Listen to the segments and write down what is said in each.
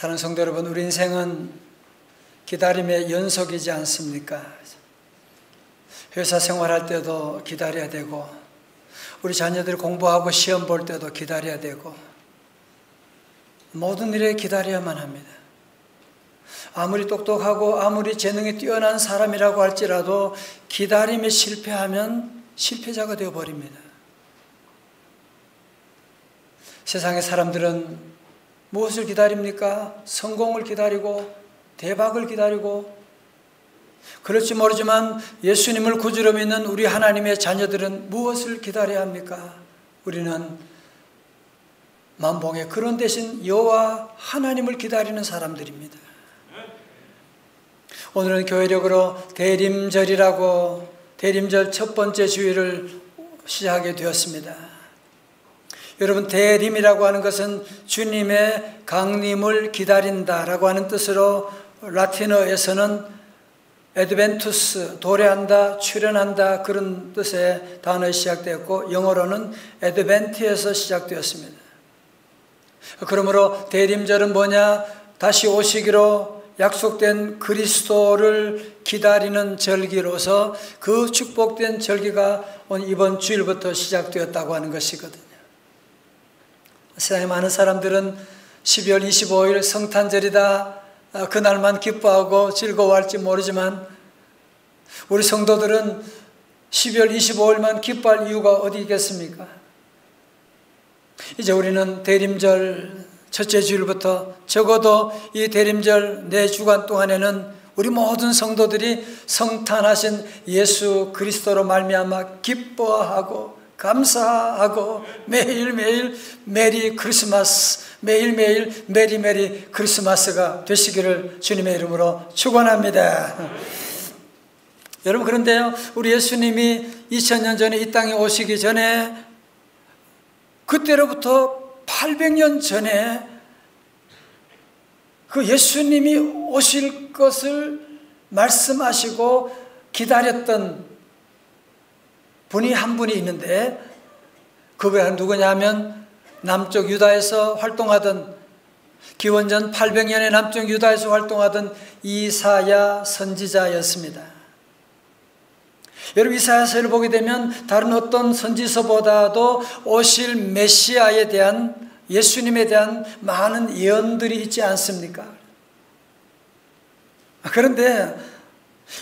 사랑하는 성도 여러분, 우리 인생은 기다림의 연속이지 않습니까? 회사 생활할 때도 기다려야 되고, 우리 자녀들이 공부하고 시험 볼 때도 기다려야 되고, 모든 일에 기다려야만 합니다. 아무리 똑똑하고 아무리 재능이 뛰어난 사람이라고 할지라도 기다림에 실패하면 실패자가 되어버립니다. 세상의 사람들은 무엇을 기다립니까? 성공을 기다리고 대박을 기다리고, 그럴지 모르지만 예수님을 구주로 믿는 우리 하나님의 자녀들은 무엇을 기다려야 합니까? 우리는 만봉의 그런 대신 여호와 하나님을 기다리는 사람들입니다. 오늘은 교회력으로 대림절이라고 대림절 첫 번째 주일을 시작하게 되었습니다. 여러분, 대림이라고 하는 것은 주님의 강림을 기다린다라고 하는 뜻으로 라틴어에서는 에드벤투스, 도래한다, 출현한다, 그런 뜻의 단어에 시작되었고, 영어로는 에드벤트에서 시작되었습니다. 그러므로 대림절은 뭐냐? 다시 오시기로 약속된 그리스도를 기다리는 절기로서 그 축복된 절기가 이번 주일부터 시작되었다고 하는 것이거든요. 세상에 많은 사람들은 12월 25일 성탄절이다, 그날만 기뻐하고 즐거워할지 모르지만, 우리 성도들은 12월 25일만 기뻐할 이유가 어디 있겠습니까? 이제 우리는 대림절 첫째 주일부터 적어도 이 대림절 4주간 동안에는 우리 모든 성도들이 성탄하신 예수 그리스도로 말미암아 기뻐하고 감사하고 매일매일 메리 크리스마스, 매일매일 메리 크리스마스가 되시기를 주님의 이름으로 축원합니다. 여러분, 그런데요, 우리 예수님이 2000년 전에 이 땅에 오시기 전에, 그때로부터 800년 전에 그 예수님이 오실 것을 말씀하시고 기다렸던 분이 한 분이 있는데, 그분이 누구냐 하면 남쪽 유다에서 활동하던, 기원전 800년에 남쪽 유다에서 활동하던 이사야 선지자였습니다. 여러분, 이사야서를 보게 되면 다른 어떤 선지서보다도 오실 메시아에 대한, 예수님에 대한 많은 예언들이 있지 않습니까? 그런데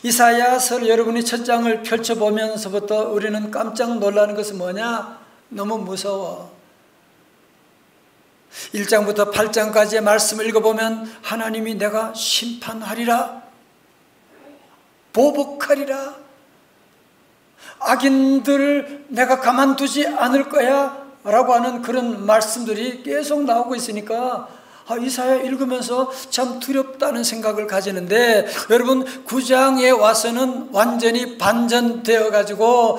이사야서를 여러분이 첫 장을 펼쳐보면서부터 우리는 깜짝 놀라는 것은 뭐냐? 너무 무서워. 1장부터 8장까지의 말씀을 읽어보면 하나님이 내가 심판하리라, 보복하리라, 악인들을 내가 가만두지 않을 거야 라고 하는 그런 말씀들이 계속 나오고 있으니까 이사야 읽으면서 참 두렵다는 생각을 가지는데, 여러분, 9장에 와서는 완전히 반전되어 가지고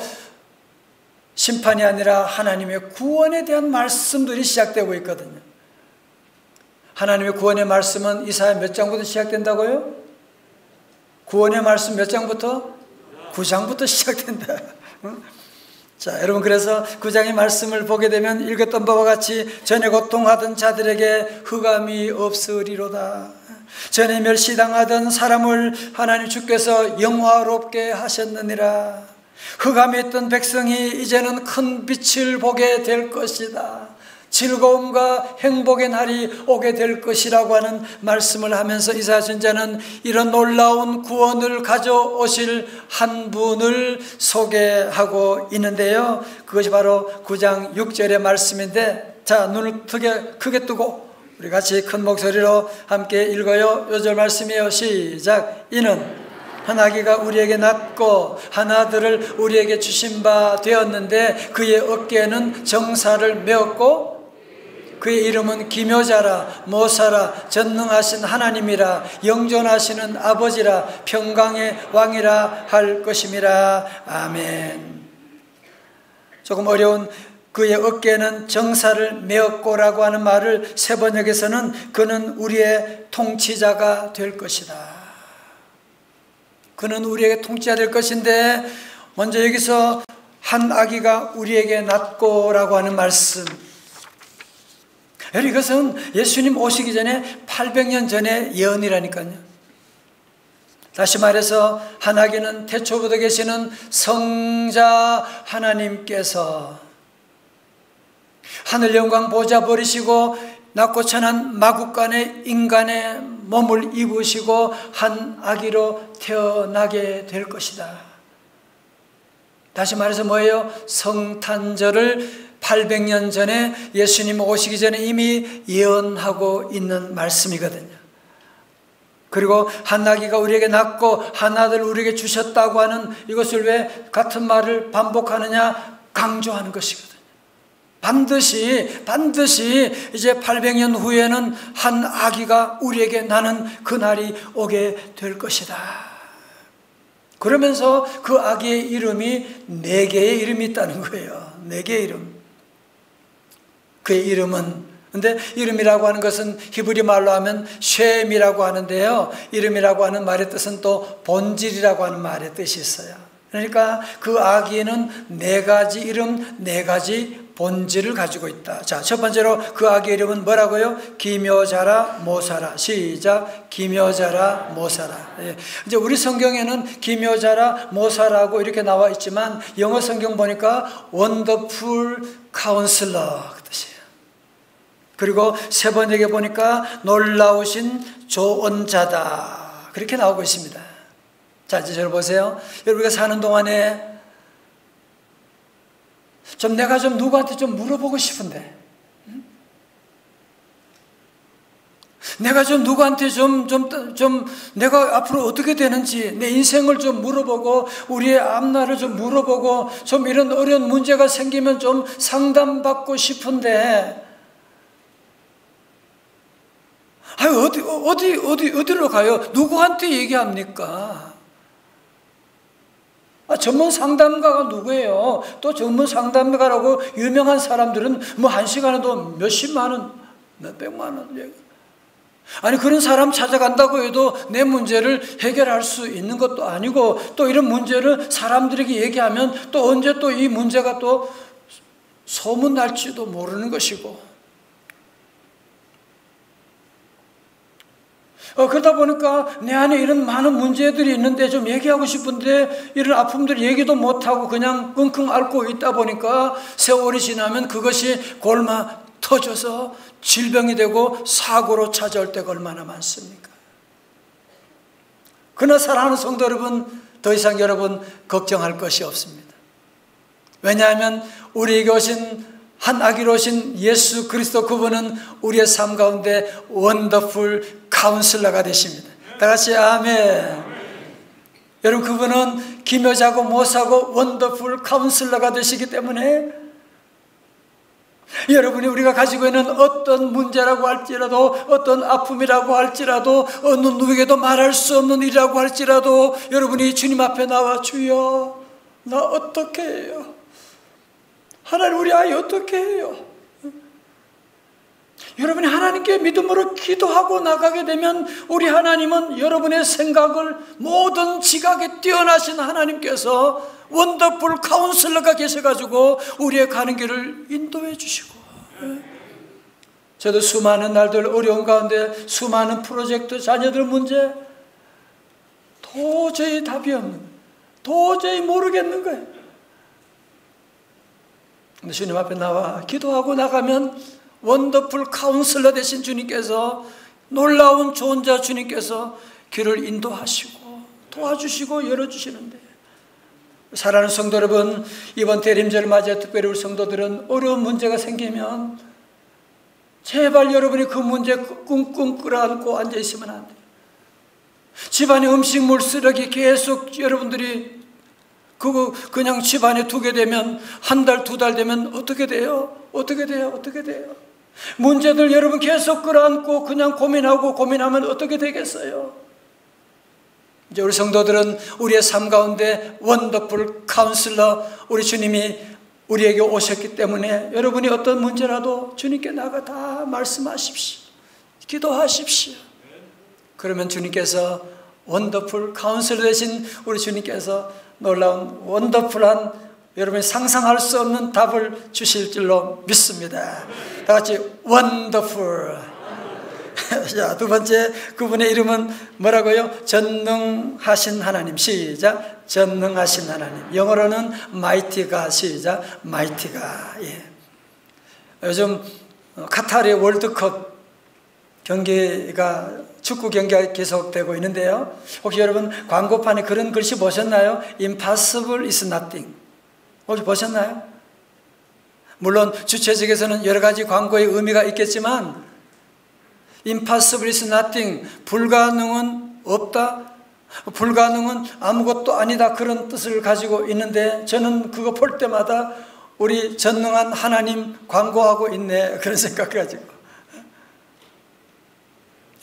심판이 아니라 하나님의 구원에 대한 말씀들이 시작되고 있거든요. 하나님의 구원의 말씀은 이사야 몇 장부터 시작된다고요? 구원의 말씀 몇 장부터? 9장부터 시작된다. 자, 여러분, 그래서 9장의 말씀을 보게 되면 읽었던 바와 같이 전에 고통하던 자들에게 흑암이 없으리로다. 전에 멸시당하던 사람을 하나님 주께서 영화롭게 하셨느니라. 흑암에 있던 백성이 이제는 큰 빛을 보게 될 것이다. 즐거움과 행복의 날이 오게 될 것이라고 하는 말씀을 하면서 이사야 선지자는 이런 놀라운 구원을 가져오실 한 분을 소개하고 있는데요, 그것이 바로 9장 6절의 말씀인데, 자, 눈을 크게 뜨고 우리 같이 큰 목소리로 함께 읽어요. 요절 말씀이에요. 시작. 이는 한 아기가 우리에게 낳고 한 아들을 우리에게 주신 바 되었는데 그의 어깨에는 정사를 메었고 그의 이름은 기묘자라, 모사라, 전능하신 하나님이라, 영존하시는 아버지라, 평강의 왕이라 할 것임이라. 아멘. 조금 어려운 그의 어깨에는 정사를 메었고라고 하는 말을 세번역에서는 그는 우리의 통치자가 될 것이다. 그는 우리에게 통치자 될 것인데, 먼저 여기서 한 아기가 우리에게 낳고라고 하는 말씀, 이것은 예수님 오시기 전에 800년 전의 예언이라니까요. 다시 말해서 하나님은 태초부터 계시는 성자 하나님께서 하늘 영광 보좌 버리시고 낮고 천한 마국간에 인간의 몸을 입으시고 한 아기로 태어나게 될 것이다. 다시 말해서 뭐예요? 성탄절을 800년 전에 예수님 오시기 전에 이미 예언하고 있는 말씀이거든요. 그리고 한 아기가 우리에게 낳고 한 아들 우리에게 주셨다고 하는 이것을 왜 같은 말을 반복하느냐? 강조하는 것이거든요. 반드시 이제 800년 후에는 한 아기가 우리에게 나는 그날이 오게 될 것이다. 그러면서 그 아기의 이름이 4개의 이름이 있다는 거예요. 4개의 이름. 그의 이름은, 근데 이름이라고 하는 것은 히브리 말로 하면 쉔이라고 하는데요, 이름이라고 하는 말의 뜻은 또 본질이라고 하는 말의 뜻이 있어요. 그러니까 그 아기는 4가지 이름, 4가지 본질을 가지고 있다. 자, 첫 번째로 그 아기의 이름은 뭐라고요? 기묘자라 모사라. 시작. 기묘자라 모사라. 예. 이제 우리 성경에는 기묘자라 모사라고 이렇게 나와 있지만 영어 성경 보니까 원더풀 카운슬러 그 뜻이에요. 그리고 세 번역에 보니까 놀라우신 조언자다 그렇게 나오고 있습니다. 자, 이제 저를 보세요. 우리가 사는 동안에 내가 누구한테 물어보고 싶은데, 내가 누구한테 내가 앞으로 어떻게 되는지 내 인생을 물어보고 우리의 앞날을 물어보고 이런 어려운 문제가 생기면 상담받고 싶은데, 어디로 가요? 누구한테 얘기합니까? 전문 상담가가 누구예요? 또 전문 상담가라고 유명한 사람들은 1시간에도 몇십만 원, 몇백만 원. 아니, 그런 사람 찾아간다고 해도 내 문제를 해결할 수 있는 것도 아니고, 또 이런 문제를 사람들에게 얘기하면 또 언제 또 이 문제가 또 소문날지도 모르는 것이고, 그러다 보니까 내 안에 이런 많은 문제들이 있는데 얘기하고 싶은데 이런 아픔들 얘기도 못하고 그냥 끙끙 앓고 있다 보니까 세월이 지나면 그것이 골마 터져서 질병이 되고 사고로 찾아올 때가 얼마나 많습니까? 그러나 사랑하는 성도 여러분, 더 이상 여러분 걱정할 것이 없습니다. 왜냐하면 우리에게 오신 한 아기로 오신 예수 그리스도, 그분은 우리의 삶 가운데 원더풀 카운슬러가 되십니다. 다 같이 아멘. 여러분, 그분은 기묘자고 모사고 원더풀 카운슬러가 되시기 때문에 여러분이 우리가 가지고 있는 어떤 문제라고 할지라도, 어떤 아픔이라고 할지라도, 어느 누구에게도 말할 수 없는 일이라고 할지라도 여러분이 주님 앞에 나와 주여 나 어떻게 해요? 하나님, 우리 아이 어떻게 해요? 여러분이 하나님께 믿음으로 기도하고 나가게 되면 우리 하나님은 여러분의 생각을 모든 지각에 뛰어나신 하나님께서 원더풀 카운슬러가 계셔가지고 우리의 가는 길을 인도해 주시고, 저도 수많은 날들 어려운 가운데 수많은 프로젝트, 자녀들 문제 도저히 답이 없는 거예요. 도저히 모르겠는 거예요. 근데 주님 앞에 나와 기도하고 나가면 원더풀 카운슬러 되신 주님께서, 놀라운 조언자 주님께서 길을 인도하시고 도와주시고 열어주시는데, 사랑하는 성도 여러분, 이번 대림절을 맞이해 특별히 우리 성도들은 어려운 문제가 생기면 제발 여러분이 그 문제에 꿍꿍 끌어안고 앉아있으면 안 돼요. 집안에 음식물 쓰레기 계속 여러분들이 그냥 집안에 두게 되면 한 달, 2달 되면 어떻게 돼요? 어떻게 돼요? 문제들 여러분 계속 끌어안고 그냥 고민하면 어떻게 되겠어요? 이제 우리 성도들은 우리의 삶 가운데 원더풀 카운슬러, 우리 주님이 우리에게 오셨기 때문에 여러분이 어떤 문제라도 주님께 나가 다 말씀하십시오. 기도하십시오. 그러면 주님께서 원더풀 카운슬러 되신 우리 주님께서 놀라운 원더풀한, 여러분이 상상할 수 없는 답을 주실 줄로 믿습니다. 다 같이 원더풀. 자, 두 번째 그분의 이름은 뭐라고요? 전능하신 하나님. 시작. 전능하신 하나님. 영어로는 mighty God. 시작. mighty God. 예. 요즘 카타르의 월드컵 경기가 축구 경기가 계속되고 있는데요. 혹시 여러분 광고판에 그런 글씨 보셨나요? Impossible is nothing. 혹시 보셨나요? 물론 주최 측에서는 여러 가지 광고의 의미가 있겠지만 Impossible is nothing. 불가능은 없다. 불가능은 아무것도 아니다. 그런 뜻을 가지고 있는데 저는 그거 볼 때마다 우리 전능한 하나님 광고하고 있네. 그런 생각 가지고.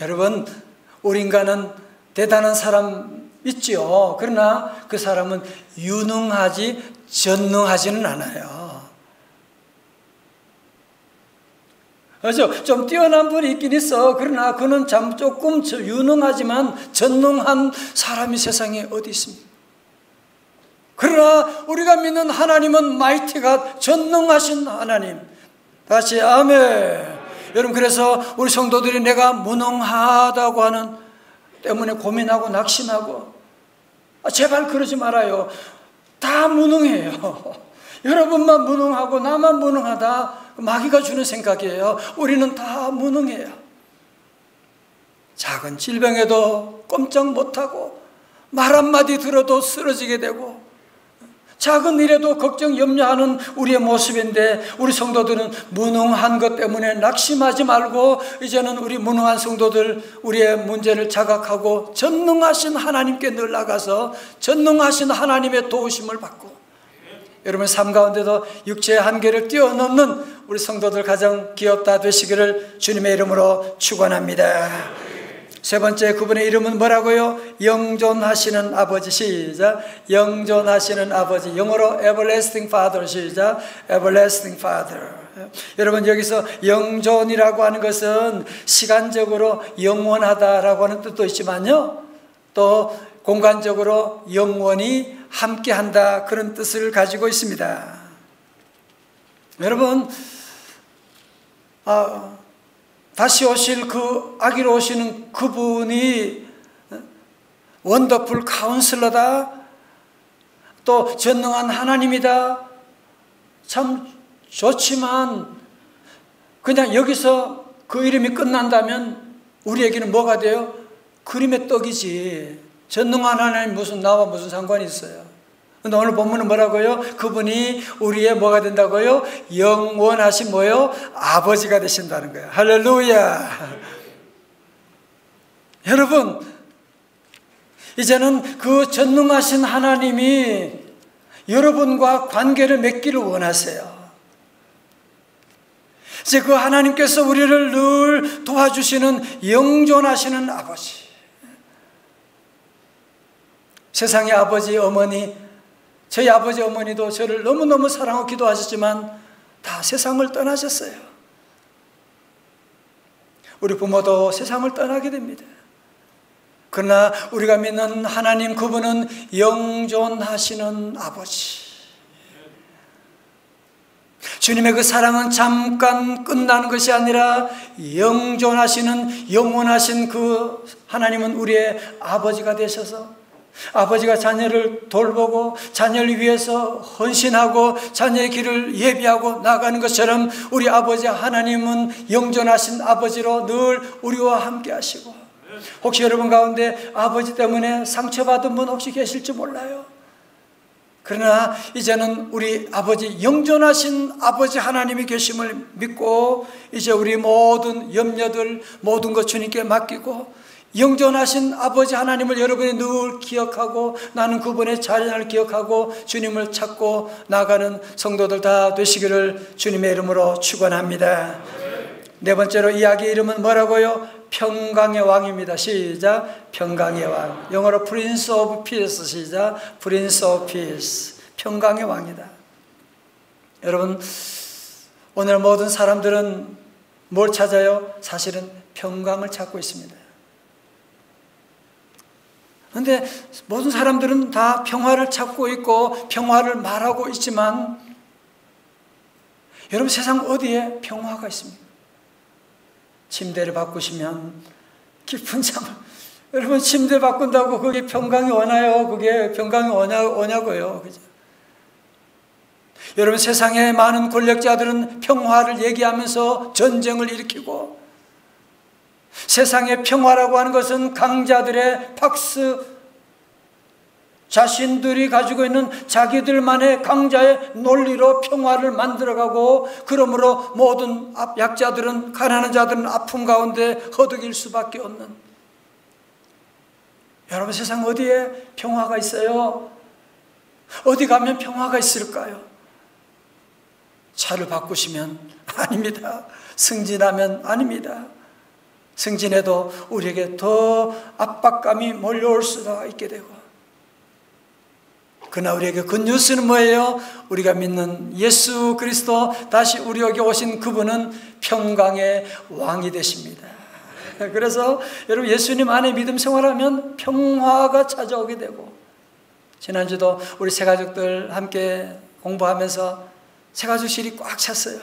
여러분, 우리 인간은 대단한 사람 있죠. 그러나 그 사람은 유능하지 전능하지는 않아요. 그렇죠? 좀 뛰어난 분이 있긴 있어. 그러나 그는 참 조금 유능하지만 전능한 사람이 세상에 어디 있습니까? 그러나 우리가 믿는 하나님은 마이티가 전능하신 하나님. 다시 아멘. 여러분, 그래서 우리 성도들이 내가 무능하다고 하는 때문에 고민하고 낙심하고, 제발 그러지 말아요. 다 무능해요. 여러분만 무능하고 나만 무능하다, 마귀가 주는 생각이에요. 우리는 다 무능해요. 작은 질병에도 꼼짝 못하고 말 한마디 들어도 쓰러지게 되고 작은 일에도 걱정 염려하는 우리의 모습인데, 우리 성도들은 무능한 것 때문에 낙심하지 말고 이제는 우리 무능한 성도들 우리의 문제를 자각하고 전능하신 하나님께 늘 나가서 전능하신 하나님의 도우심을 받고, 여러분 삶 가운데도 육체의 한계를 뛰어넘는 우리 성도들 가정 기업 다 되시기를 주님의 이름으로 축원합니다. 세 번째 그분의 이름은 뭐라고요? 영존하시는 아버지. 시작. 영존하시는 아버지. 영어로 everlasting father. 시작. everlasting father. 여러분, 여기서 영존이라고 하는 것은 시간적으로 영원하다라고 하는 뜻도 있지만요, 또 공간적으로 영원히 함께한다, 그런 뜻을 가지고 있습니다. 여러분, 다시 오실 그 아기로 오시는 그분이 원더풀 카운슬러다, 또 전능한 하나님이다, 참 좋지만 그냥 여기서 그 이름이 끝난다면 우리에게는 뭐가 돼요? 그림의 떡이지. 전능한 하나님 무슨 나와 무슨 상관이 있어요? 근데 오늘 본문은 뭐라고요? 그분이 우리의 뭐가 된다고요? 영원하신 뭐요? 아버지가 되신다는 거예요. 할렐루야. 여러분, 이제는 그 전능하신 하나님이 여러분과 관계를 맺기를 원하세요. 이제 그 하나님께서 우리를 늘 도와주시는 영존하시는 아버지. 세상의 아버지, 어머니, 저희 아버지 어머니도 저를 너무너무 사랑하고 기도하셨지만 다 세상을 떠나셨어요. 우리 부모도 세상을 떠나게 됩니다. 그러나 우리가 믿는 하나님, 그분은 영존하시는 아버지. 주님의 그 사랑은 잠깐 끝나는 것이 아니라 영존하시는, 영원하신 그 하나님은 우리의 아버지가 되셔서 아버지가 자녀를 돌보고 자녀를 위해서 헌신하고 자녀의 길을 예비하고 나가는 것처럼 우리 아버지 하나님은 영존하신 아버지로 늘 우리와 함께 하시고, 혹시 여러분 가운데 아버지 때문에 상처받은 분 혹시 계실지 몰라요. 그러나 이제는 우리 아버지, 영존하신 아버지 하나님이 계심을 믿고 이제 우리 모든 염려들, 모든 것 주님께 맡기고 영존하신 아버지 하나님을 여러분이 늘 기억하고 나는 그분의 자녀를 기억하고 주님을 찾고 나가는 성도들 다 되시기를 주님의 이름으로 축원합니다. 네 번째로 이야기의 이름은 뭐라고요? 평강의 왕입니다. 시작. 평강의 왕. 영어로 Prince of Peace. 시작. Prince of Peace. 평강의 왕이다. 여러분, 오늘 모든 사람들은 뭘 찾아요? 사실은 평강을 찾고 있습니다. 그런데 모든 사람들은 다 평화를 찾고 있고 평화를 말하고 있지만, 여러분 세상 어디에 평화가 있습니까? 침대를 바꾸시면 깊은 잠을, 여러분 침대 바꾼다고 그게 평강이 오나요? 그게 평강이 오냐고요. 그죠? 여러분 세상의 많은 권력자들은 평화를 얘기하면서 전쟁을 일으키고, 세상의 평화라고 하는 것은 강자들의 박스, 자신들이 가지고 있는 자기들만의 강자의 논리로 평화를 만들어가고, 그러므로 모든 약자들은, 가난한 자들은 아픔 가운데 허덕일 수밖에 없는, 여러분 세상 어디에 평화가 있어요? 어디 가면 평화가 있을까요? 차를 바꾸시면 아닙니다. 승진하면 아닙니다. 승진해도 우리에게 더 압박감이 몰려올 수가 있게 되고, 그러나 우리에게 굿뉴스는 뭐예요? 우리가 믿는 예수 그리스도, 다시 우리에게 오신 그분은 평강의 왕이 되십니다. 그래서 여러분 예수님 안에 믿음 생활하면 평화가 찾아오게 되고, 지난주도 우리 새가족들 함께 공부하면서 새가족실이 꽉 찼어요.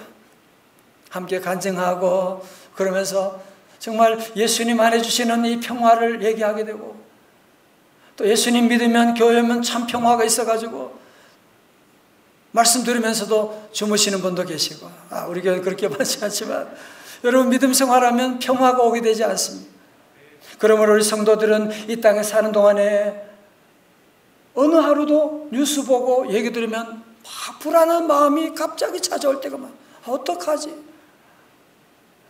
함께 간증하고 그러면서 정말 예수님 안에 주시는 이 평화를 얘기하게 되고, 또 예수님 믿으면 교회면 참 평화가 있어가지고 말씀 들으면서도 주무시는 분도 계시고, 우리 교회는 그렇게 많지 않지만 여러분 믿음 생활하면 평화가 오게 되지 않습니다. 그러므로 우리 성도들은 이 땅에 사는 동안에 어느 하루도 뉴스 보고 얘기 들으면 막 불안한 마음이 갑자기 찾아올 때가 많아요. 어떡하지?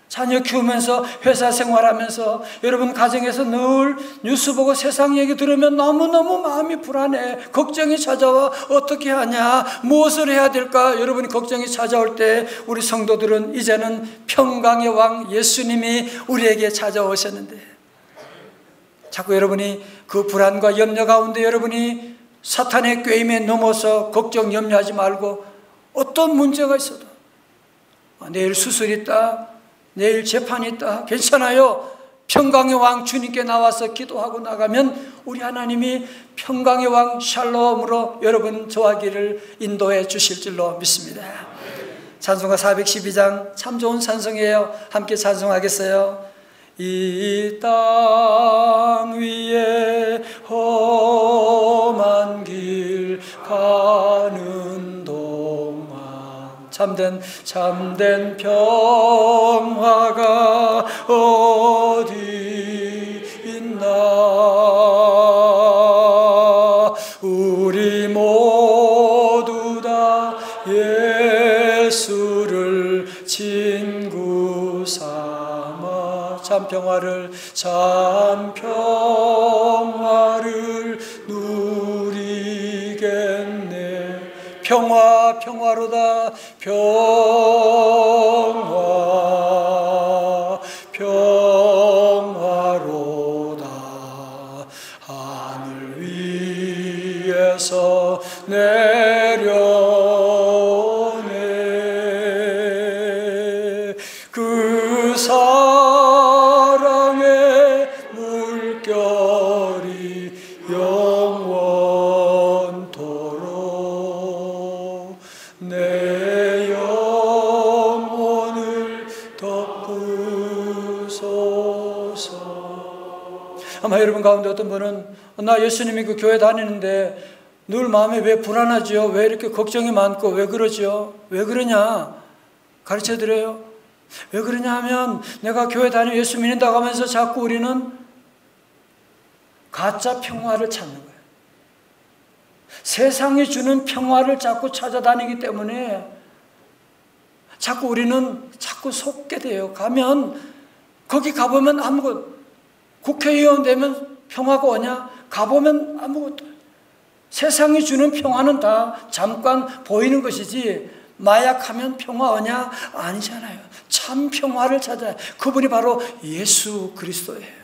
자녀 키우면서, 회사 생활하면서, 여러분 가정에서 늘 뉴스 보고 세상 얘기 들으면 너무너무 마음이 불안해. 걱정이 찾아와. 어떻게 하냐? 무엇을 해야 될까? 여러분이 걱정이 찾아올 때 우리 성도들은 이제는 평강의 왕 예수님이 우리에게 찾아오셨는데, 자꾸 여러분이 그 불안과 염려 가운데 여러분이 사탄의 꾀임에 넘어서 걱정, 염려하지 말고, 어떤 문제가 있어도 내일 수술 있다, 내일 재판이 있다, 괜찮아요. 평강의 왕 주님께 나와서 기도하고 나가면 우리 하나님이 평강의 왕 샬롬으로 여러분 좋아하기를 인도해 주실 줄로 믿습니다. 찬송가 412장 참 좋은 찬송이에요. 함께 찬송하겠어요? 이 땅 위에 험한 길 가는 동안 참된 평화가 어디 있나. 우리 모두 다 예수를 친구 삼아 참 평화를 누리겠네. 평화로다. 평화로다. 하늘 위에서 내려오네. 그 사랑의 물결이 영원토록 내 영혼을 덮으소서. 아마 여러분 가운데 어떤 분은 나 예수님 믿고 교회 다니는데 늘 마음에 왜 불안하죠? 왜 이렇게 걱정이 많고 왜 그러죠? 왜 그러냐? 가르쳐 드려요. 왜 그러냐 하면 내가 교회 다니고 예수 믿는다고 하면서 자꾸 우리는 가짜 평화를 찾는 거예요. 세상이 주는 평화를 자꾸 찾아다니기 때문에 자꾸 우리는 자꾸 속게 돼요. 거기 가보면 아무것도, 국회의원 되면 평화가 오냐? 가보면 아무것도. 세상이 주는 평화는 다 잠깐 보이는 것이지, 마약하면 평화 오냐? 아니잖아요. 참 평화를 찾아야, 그분이 바로 예수 그리스도예요.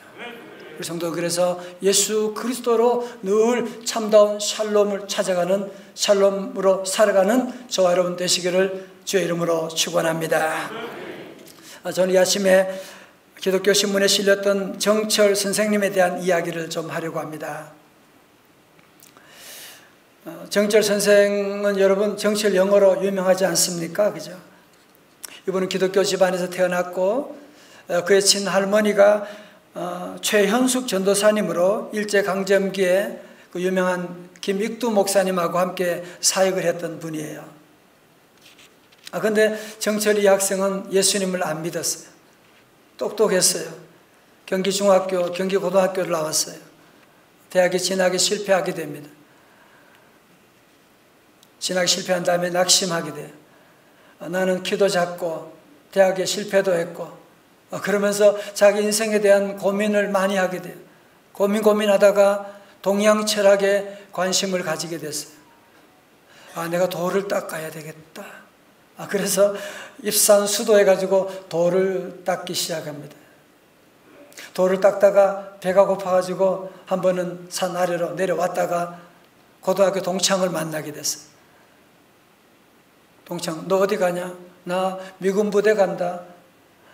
우리 성도, 그래서 예수 그리스도로 늘 참다운 샬롬을 찾아가는, 샬롬으로 살아가는 저와 여러분 되시기를 주의 이름으로 축원합니다. 저는 이 아침에 기독교 신문에 실렸던 정철 선생님에 대한 이야기를 좀 하려고 합니다. 정철 선생은 여러분 정철 영어로 유명하지 않습니까? 그죠? 이분은 기독교 집안에서 태어났고 그의 친할머니가 최현숙 전도사님으로 일제강점기에 그 유명한 김익두 목사님하고 함께 사역을 했던 분이에요. 근데 정철 이 학생은 예수님을 안 믿었어요. 똑똑했어요. 경기중학교, 경기고등학교를 나왔어요. 대학에 진학에 실패하게 됩니다. 진학에 실패한 다음에 낙심하게 돼요. 나는 키도 작고 대학에 실패도 했고, 그러면서 자기 인생에 대한 고민을 많이 하게 돼요. 고민하다가 동양 철학에 관심을 가지게 됐어요. 내가 돌을 닦아야 되겠다. 그래서 입산 수도해가지고 돌을 닦기 시작합니다. 돌을 닦다가 배가 고파가지고 한 번은 산 아래로 내려왔다가 고등학교 동창을 만나게 됐어요. 동창, 너 어디 가냐? 나 미군 부대 간다.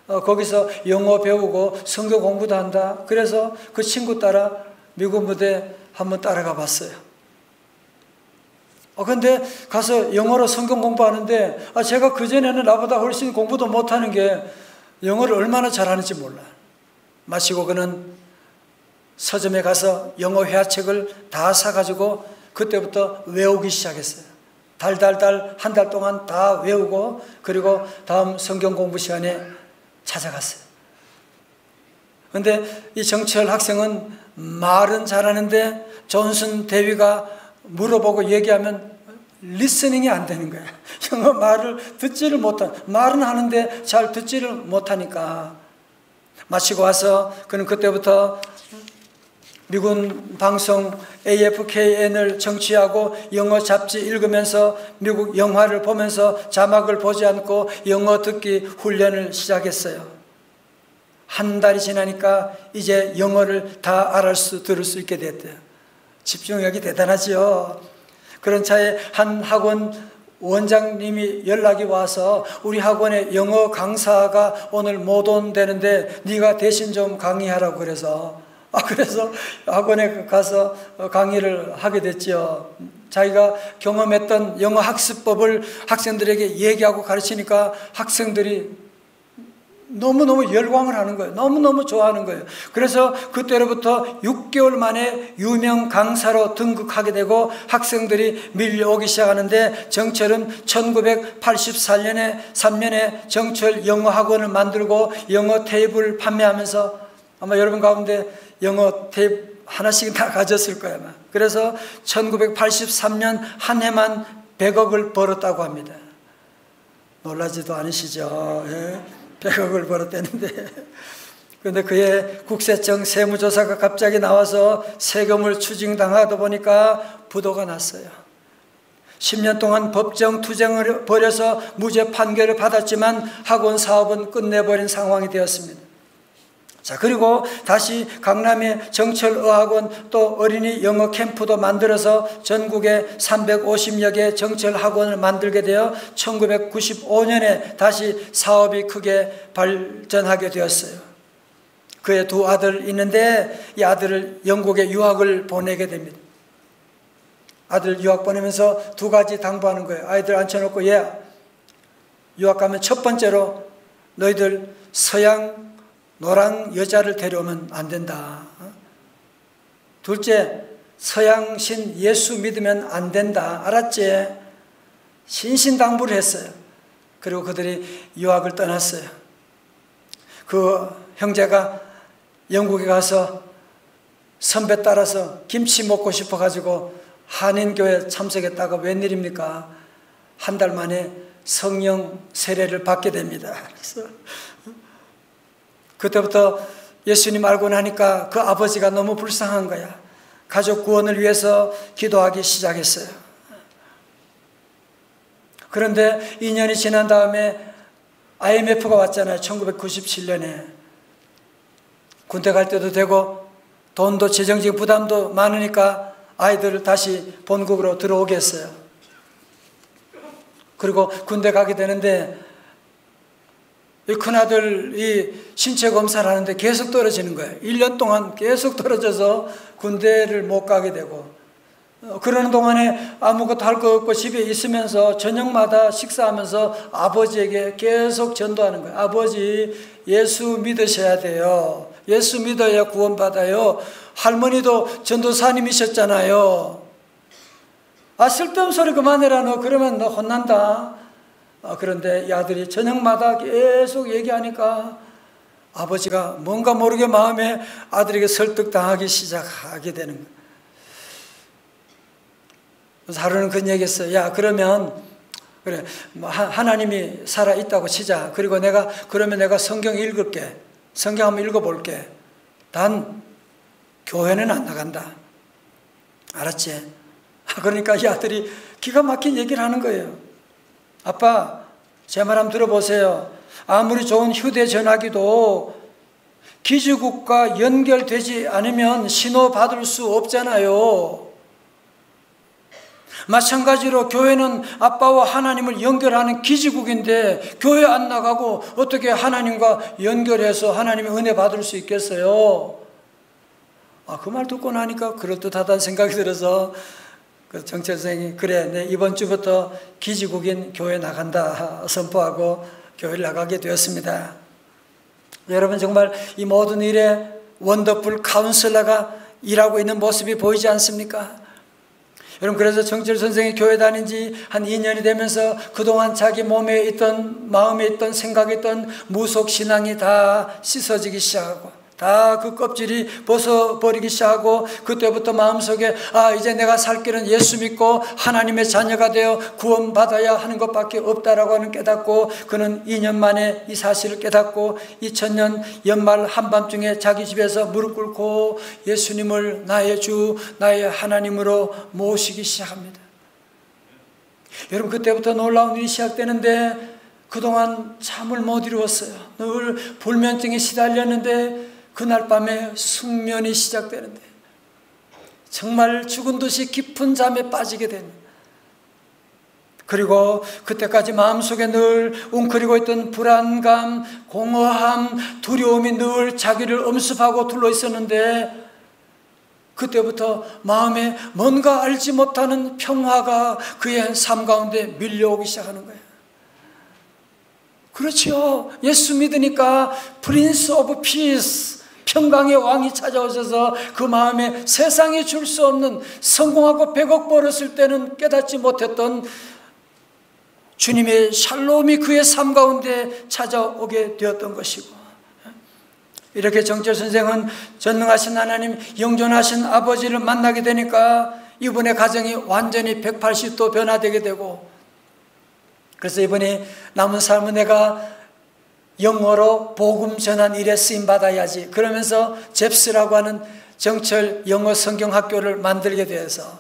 거기서 영어 배우고 성경 공부도 한다. 그래서 그 친구 따라 미군 부대 한번 따라가 봤어요. 근데 가서 영어로 성경 공부하는데 제가 그전에는 나보다 훨씬 공부도 못하는 게 영어를 얼마나 잘하는지 몰라요. 마치고 그는 서점에 가서 영어 회화책을 다 사가지고 그때부터 외우기 시작했어요. 달달달 한 달 동안 다 외우고 그리고 다음 성경 공부 시간에 찾아갔어요. 그런데 이 정철 학생은 말은 잘하는데 존슨 대위가 물어보고 얘기하면 리스닝이 안 되는 거예요. 영어 말을 듣지를 못한, 말은 하는데 잘 듣지를 못하니까 마치고 와서 그는 그때부터 미군 방송 AFKN을 청취하고 영어 잡지 읽으면서 미국 영화를 보면서 자막을 보지 않고 영어 듣기 훈련을 시작했어요. 한 달이 지나니까 이제 영어를 다 들을 수 있게 됐대요. 집중력이 대단하지요. 그런 차에 한 학원 원장님이 연락이 와서 우리 학원에 영어 강사가 오늘 못 온다는데 네가 대신 좀 강의하라고 그래서 그래서 학원에 가서 강의를 하게 됐죠. 자기가 경험했던 영어 학습법을 학생들에게 얘기하고 가르치니까 학생들이 너무너무 열광을 하는 거예요. 너무너무 좋아하는 거예요. 그래서 그때로부터 6개월 만에 유명 강사로 등극하게 되고 학생들이 밀려오기 시작하는데 정철은 1983년에 정철 영어 학원을 만들고 영어 테이프를 판매하면서 아마 여러분 가운데 영어 테이프 하나씩 다 가졌을 거예요. 아마. 그래서 1983년 한 해만 100억을 벌었다고 합니다. 놀라지도 않으시죠? 예? 100억을 벌었다는데 그런데 그의 국세청 세무조사가 갑자기 나와서 세금을 추징당하다 보니까 부도가 났어요. 10년 동안 법정 투쟁을 벌여서 무죄 판결을 받았지만 학원 사업은 끝내버린 상황이 되었습니다. 자, 그리고 다시 강남의 정철어학원 또 어린이 영어 캠프도 만들어서 전국에 350여 개 정철학원을 만들게 되어 1995년에 다시 사업이 크게 발전하게 되었어요. 그의 두 아들 있는데 이 아들을 영국에 유학을 보내게 됩니다. 아들 유학 보내면서 두 가지 당부하는 거예요. 아이들 앉혀놓고 유학 가면 첫 번째로 너희들 서양 노랑 여자를 데려오면 안 된다. 둘째, 서양신 예수 믿으면 안 된다. 알았지? 신신당부를 했어요. 그리고 그들이 유학을 떠났어요. 그 형제가 영국에 가서 선배 따라서 김치 먹고 싶어가지고 한인교회 참석했다가 웬일입니까? 한 달 만에 성령 세례를 받게 됩니다. 그래서 그때부터 예수님 알고 나니까 그 아버지가 너무 불쌍한 거야. 가족 구원을 위해서 기도하기 시작했어요. 그런데 2년이 지난 다음에 IMF가 왔잖아요. 1997년에. 군대 갈 때도 되고 돈도 재정적 부담도 많으니까 아이들을 다시 본국으로 들어오게 했어요. 그리고 군대 가게 되는데 이 큰아들이 신체 검사를 하는데 계속 떨어지는 거예요. 1년 동안 계속 떨어져서 군대를 못 가게 되고 그러는 동안에 아무것도 할 거 없고 집에 있으면서 저녁마다 식사하면서 아버지에게 계속 전도하는 거예요. 아버지, 예수 믿으셔야 돼요. 예수 믿어야 구원받아요. 할머니도 전도사님이셨잖아요. 쓸데없는 소리 그만해라. 너 그러면 너 혼난다. 그런데 이 아들이 저녁마다 계속 얘기하니까 아버지가 뭔가 모르게 마음에 아들에게 설득당하기 시작하게 되는 거예요. 그래서 하루는 그런 얘기했어요. 야, 그러면 그래, 하나님이 살아있다고 치자. 그리고 그러면 내가 성경 읽을게. 성경 한번 읽어볼게. 단 교회는 안 나간다. 알았지? 그러니까 이 아들이 기가 막힌 얘기를 하는 거예요. 아빠, 제 말 한번 들어보세요. 아무리 좋은 휴대전화기도 기지국과 연결되지 않으면 신호 받을 수 없잖아요. 마찬가지로 교회는 아빠와 하나님을 연결하는 기지국인데 교회 안 나가고 어떻게 하나님과 연결해서 하나님의 은혜 받을 수 있겠어요? 그 말 듣고 나니까 그럴듯하다는 생각이 들어서 정철 선생님이 그래, 내 이번 주부터 기지국인 교회 나간다 선포하고 교회를 나가게 되었습니다. 여러분, 정말 이 모든 일에 원더풀 카운슬러가 일하고 있는 모습이 보이지 않습니까? 여러분, 그래서 정철 선생이 교회 다닌 지 한 2년이 되면서 그동안 자기 몸에 있던, 마음에 있던, 생각에 있던 무속신앙이 다 씻어지기 시작하고 다 그 껍질이 벗어버리기 시작하고 그때부터 마음속에 이제 내가 살 길은 예수 믿고 하나님의 자녀가 되어 구원받아야 하는 것밖에 없다라고 하는 깨닫고, 그는 2년 만에 이 사실을 깨닫고 2000년 연말 한밤중에 자기 집에서 무릎 꿇고 예수님을 나의 주, 나의 하나님으로 모시기 시작합니다. 여러분, 그때부터 놀라운 일이 시작되는데 그동안 잠을 못 이루었어요. 늘 불면증에 시달렸는데 그날 밤에 숙면이 시작되는데 정말 죽은 듯이 깊은 잠에 빠지게 됩니다. 그리고 그때까지 마음속에 늘 웅크리고 있던 불안감, 공허함, 두려움이 늘 자기를 엄습하고 둘러 있었는데 그때부터 마음에 뭔가 알지 못하는 평화가 그의 삶 가운데 밀려오기 시작하는 거예요. 그렇죠. 예수 믿으니까 프린스 오브 피스, 평강의 왕이 찾아오셔서 그 마음에 세상에 줄 수 없는, 성공하고 100억 벌었을 때는 깨닫지 못했던 주님의 샬롬이 그의 삶 가운데 찾아오게 되었던 것이고, 이렇게 정철 선생은 전능하신 하나님, 영존하신 아버지를 만나게 되니까 이분의 가정이 완전히 180도 변화되게 되고, 그래서 이분이 남은 삶은 내가 영어로 복음 전한 일에 쓰임받아야지 그러면서 잽스라고 하는 정철 영어 성경학교를 만들게 되어서,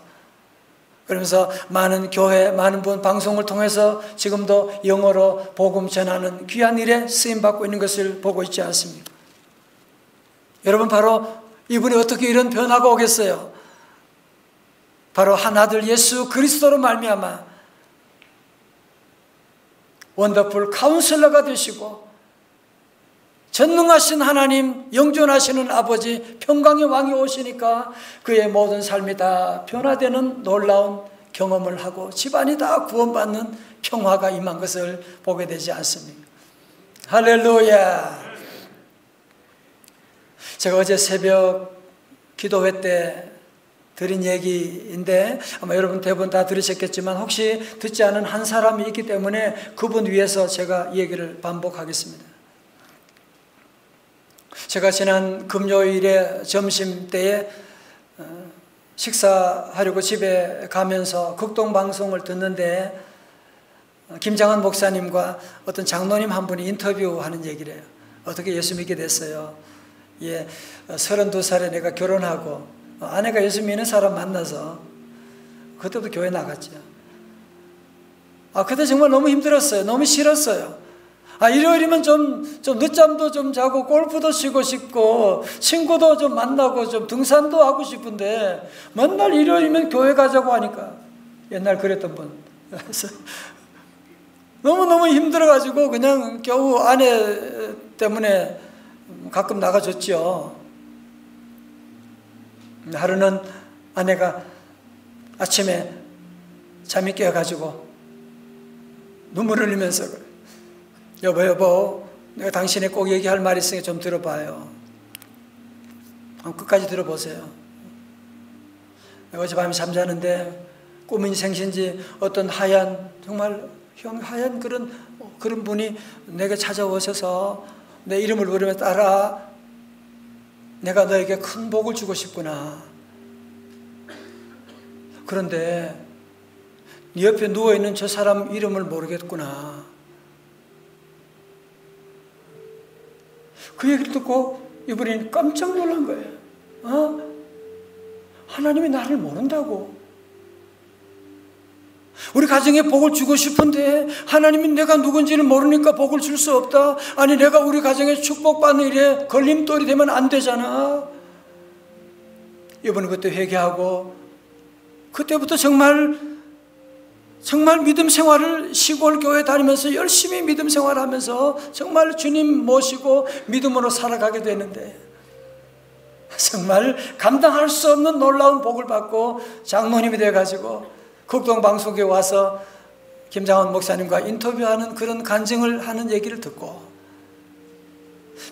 그러면서 많은 교회, 많은 분 방송을 통해서 지금도 영어로 복음 전하는 귀한 일에 쓰임받고 있는 것을 보고 있지 않습니까? 여러분, 바로 이분이 어떻게 이런 변화가 오겠어요? 바로 한 아들 예수 그리스도로 말미암아 원더풀 카운슬러가 되시고 전능하신 하나님, 영존하시는 아버지, 평강의 왕이 오시니까 그의 모든 삶이 다 변화되는 놀라운 경험을 하고 집안이 다 구원받는 평화가 임한 것을 보게 되지 않습니까? 할렐루야. 제가 어제 새벽 기도회 때 드린 얘기인데 아마 여러분 대부분 다 들으셨겠지만 혹시 듣지 않은 한 사람이 있기 때문에 그분 위해서 제가 얘기를 반복하겠습니다. 제가 지난 금요일에 점심때에 식사하려고 집에 가면서 극동방송을 듣는데 김장한 목사님과 어떤 장로님 한 분이 인터뷰하는 얘기를 해요. 어떻게 예수 믿게 됐어요? 32살에 내가 결혼하고 아내가 예수 믿는 사람 만나서 그때부터 교회 나갔죠. 그때 정말 너무 힘들었어요. 너무 싫었어요. 일요일이면 좀 늦잠도 좀 자고 골프도 치고 싶고 친구도 좀 만나고 좀 등산도 하고 싶은데 맨날 일요일이면 교회 가자고 하니까 옛날 그랬던 분 너무너무 힘들어가지고 그냥 겨우 아내 때문에 가끔 나가줬죠. 하루는 아내가 아침에 잠이 깨어가지고 눈물을 흘리면서 그래. 여보 내가 당신에 꼭 얘기할 말이 있으니까 좀 들어봐요. 끝까지 들어보세요. 내가 어젯밤에 잠자는데 꿈인지 생신지 어떤 하얀 정말 하얀 그런 분이 내게 찾아오셔서 내 이름을 부르며 따라 내가 너에게 큰 복을 주고 싶구나. 그런데 네 옆에 누워있는 저 사람 이름을 모르겠구나. 그 얘기를 듣고 이분이 깜짝 놀란 거예요. 하나님이 나를 모른다고. 우리 가정에 복을 주고 싶은데 하나님이 내가 누군지를 모르니까 복을 줄 수 없다. 아니 내가 우리 가정에 축복받는 일에 걸림돌이 되면 안 되잖아. 이번에 그때 회개하고 그때부터 정말 믿음 생활을 시골 교회 다니면서 열심히 믿음 생활하면서 정말 주님 모시고 믿음으로 살아가게 되는데 정말 감당할 수 없는 놀라운 복을 받고 장로님이 돼가지고 극동방송에 와서 김장원 목사님과 인터뷰하는 그런 간증을 하는 얘기를 듣고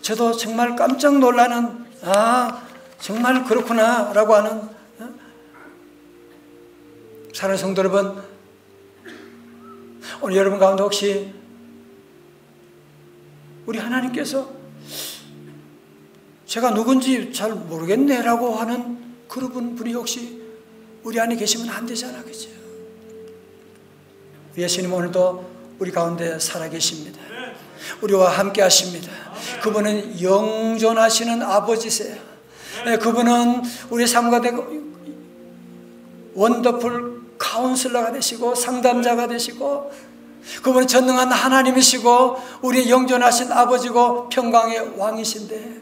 저도 정말 깜짝 놀라는 정말 그렇구나 라고 하는 사랑하는 성도 여러분, 오늘 여러분 가운데 혹시 우리 하나님께서 제가 누군지 잘 모르겠네 라고 하는 그런 분이 혹시 우리 안에 계시면 안 되잖아, 그죠? 예수님 오늘도 우리 가운데 살아계십니다. 우리와 함께 하십니다. 그분은 영존하시는 아버지세요. 그분은 우리 삶과 원더풀 카운슬러가 되시고 상담자가 되시고 그분은 전능한 하나님이시고 우리의 영존하신 아버지고 평강의 왕이신데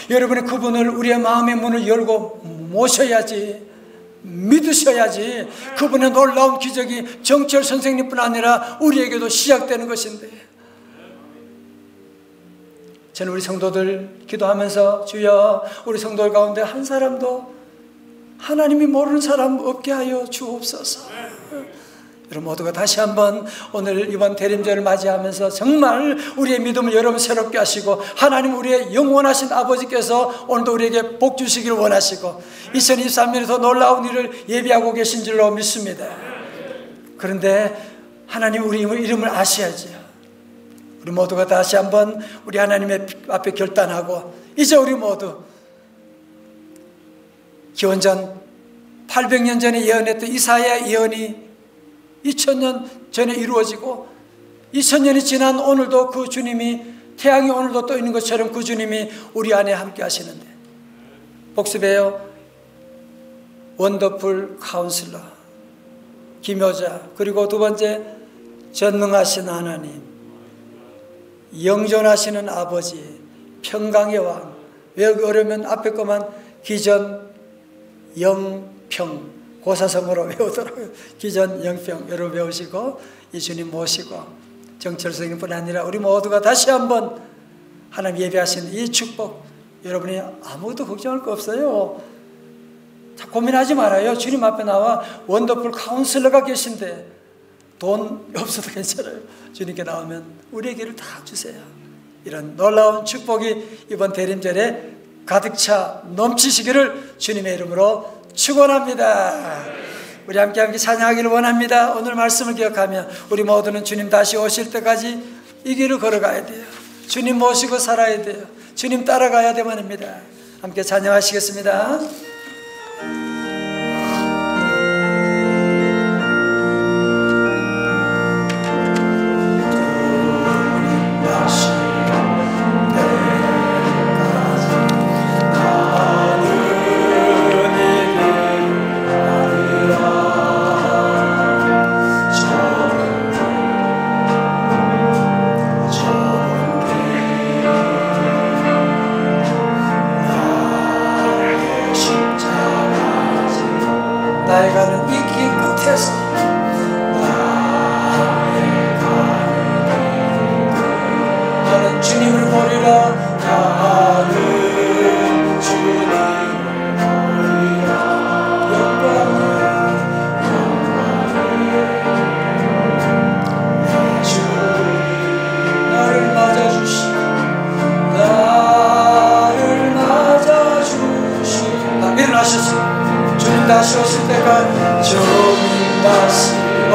여러분이 그분을 우리의 마음의 문을 열고 모셔야지, 믿으셔야지 그분의 놀라운 기적이 정철 선생님뿐 아니라 우리에게도 시작되는 것인데 저는 우리 성도들 기도하면서 주여 우리 성도들 가운데 한 사람도 하나님이 모르는 사람 없게 하여 주옵소서. 여러분 모두가 다시 한번 오늘 이번 대림절을 맞이하면서 정말 우리의 믿음을 여러분 새롭게 하시고 하나님 우리의 영원하신 아버지께서 오늘도 우리에게 복 주시기를 원하시고 2023년에 더 놀라운 일을 예비하고 계신 줄로 믿습니다. 그런데 하나님 우리 이름을 아셔야죠. 우리 모두가 다시 한번 우리 하나님의 앞에 결단하고 이제 우리 모두 기원전 800년 전에 예언했던 이사야 예언이 2000년 전에 이루어지고 2000년이 지난 오늘도 그 주님이 태양이 오늘도 떠 있는 것처럼 그 주님이 우리 안에 함께 하시는데 복습해요. 원더풀 카운슬러 기묘자, 그리고 두 번째 전능하신 하나님, 영존하시는 아버지, 평강의 왕. 외우기 어려우면 앞에 것만 기전 영평 고사성어로 외우도록 기전 영평 여러분 외우시고 이 주님 모시고 정철 선생님뿐 아니라 우리 모두가 다시 한번 하나님 예배하신 이 축복, 여러분이 아무것도 걱정할 거 없어요. 고민하지 말아요. 주님 앞에 나와 원더풀 카운슬러가 계신데 돈 없어도 괜찮아요. 주님께 나오면 우리에게를 다 주세요. 이런 놀라운 축복이 이번 대림절에 가득 차 넘치시기를 주님의 이름으로 축원합니다. 우리 함께 찬양하기를 원합니다. 오늘 말씀을 기억하며 우리 모두는 주님 다시 오실 때까지 이 길을 걸어가야 돼요. 주님 모시고 살아야 돼요. 주님 따라가야 되만입니다. 함께 찬양하시겠습니다.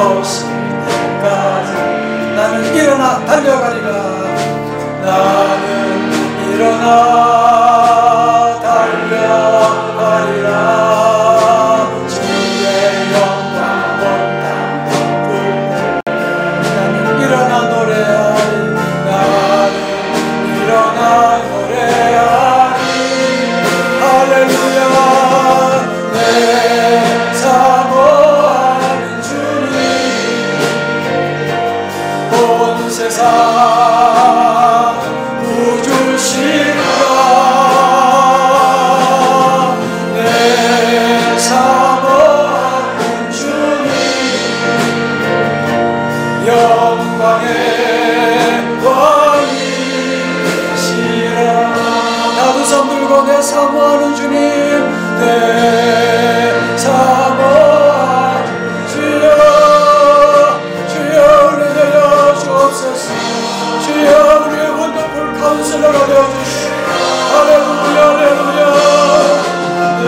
오실 때까지 나는 일어나 달려가리라. 나는 일어나 달려가리라. 주의 영광 온 땅 덮을 때 나는 일어나 노래하리. 나는 일어나 노래하리. 할렐루야. 내 사모하는 주님 온 세상 구주시라. 내 사모하는 주님 영광의 왕이시라. 나도 손 들고 내 사모하는 주님 내 사모하는 주여 주여 은혜여 주옵소서. 주여 우리의 원더풀 카운슬러가 되어주시오. 할렐루야 할렐루야. 내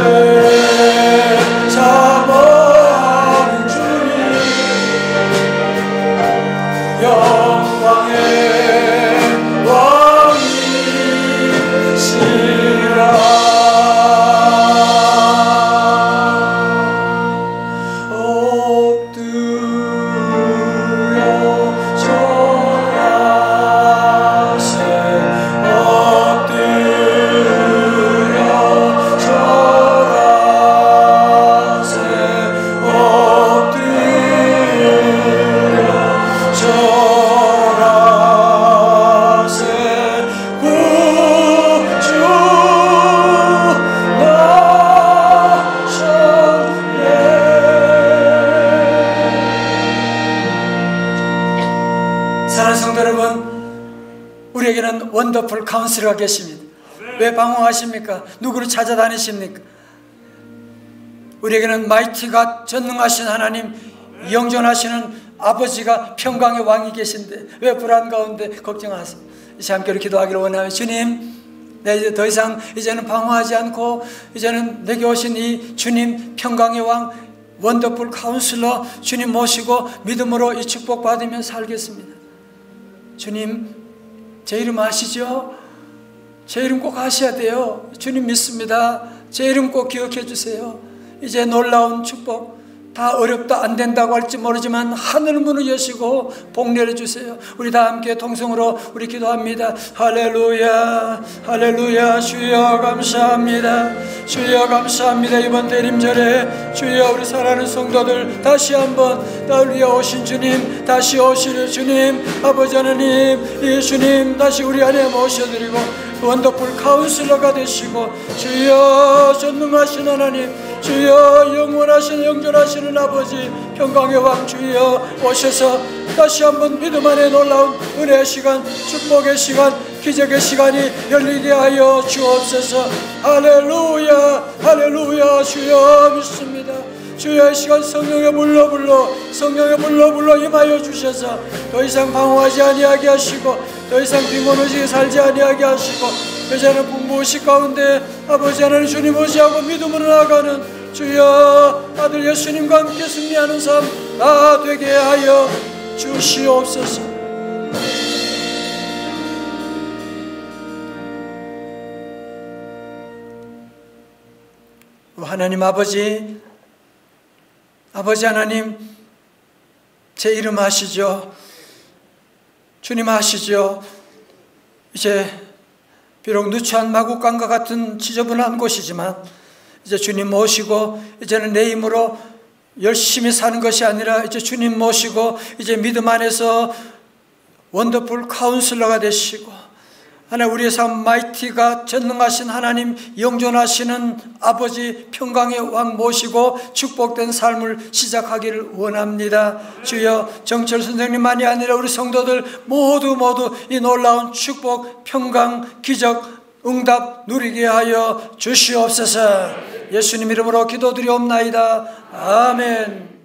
사모하는 주님 영광의 왕이시라. 우리에게는 원더풀 카운슬러가 계십니다. 왜 방황하십니까? 누구를 찾아다니십니까? 우리에게는 마이티 갓 전능하신 하나님, 영존하시는 아버지가 평강의 왕이 계신데 왜 불안 가운데 걱정하세요? 이제 함께 기도하기를 원하며, 주님, 내 이제 더 이상 이제는 방황하지 않고 이제는 내게 오신 이 주님 평강의 왕 원더풀 카운슬러 주님 모시고 믿음으로 이 축복 받으며 살겠습니다. 주님, 제 이름 아시죠? 제 이름 꼭 아셔야 돼요. 주님 믿습니다. 제 이름 꼭 기억해 주세요. 이제 놀라운 축복, 다 어렵다 안 된다고 할지 모르지만 하늘 문을 여시고 복 내려주세요. 우리 다 함께 통성으로 우리 기도합니다. 할렐루야 할렐루야. 주여 감사합니다. 주여 감사합니다. 이번 대림절에 주여 우리 사랑하는 성도들 다시 한번 나를 위해 오신 주님, 다시 오실 주님, 아버지 하나님, 이 주님 다시 우리 안에 모셔드리고 원더풀 카운슬러가 되시고 주여 전능하신 하나님, 주여 영원하신 영존하시는 아버지 평강의 왕 주여 오셔서 다시 한번 믿음 안에 놀라운 은혜의 시간, 축복의 시간, 기적의 시간이 열리게 하여 주옵소서. 할렐루야 할렐루야. 주여 믿습니다. 주여 이 시간 성령의 물로 불러 임하여 주셔서 더 이상 방황하지 아니하게 하시고 더 이상 빈곤하게 살지 아니하게 하시고 이제는 풍부의식 가운데 아버지 하나님 주님 의지하고 믿음으로 나아가는 주여 아들 예수님과 함께 승리하는 삶 다 되게 하여 주시옵소서. 하나님 아버지 하나님, 제 이름 아시죠? 주님 아시죠? 이제 비록 누추한 마국간과 같은 지저분한 곳이지만 이제 주님 모시고 이제는 내 힘으로 열심히 사는 것이 아니라 이제 주님 모시고 이제 믿음 안에서 원더풀 카운슬러가 되시고 하나님 우리의 삶 마이티가 전능하신 하나님, 영존하시는 아버지 평강의 왕 모시고 축복된 삶을 시작하기를 원합니다. 주여 정철 선생님만이 아니라 우리 성도들 모두 이 놀라운 축복, 평강, 기적, 응답 누리게 하여 주시옵소서. 예수님 이름으로 기도드리옵나이다. 아멘.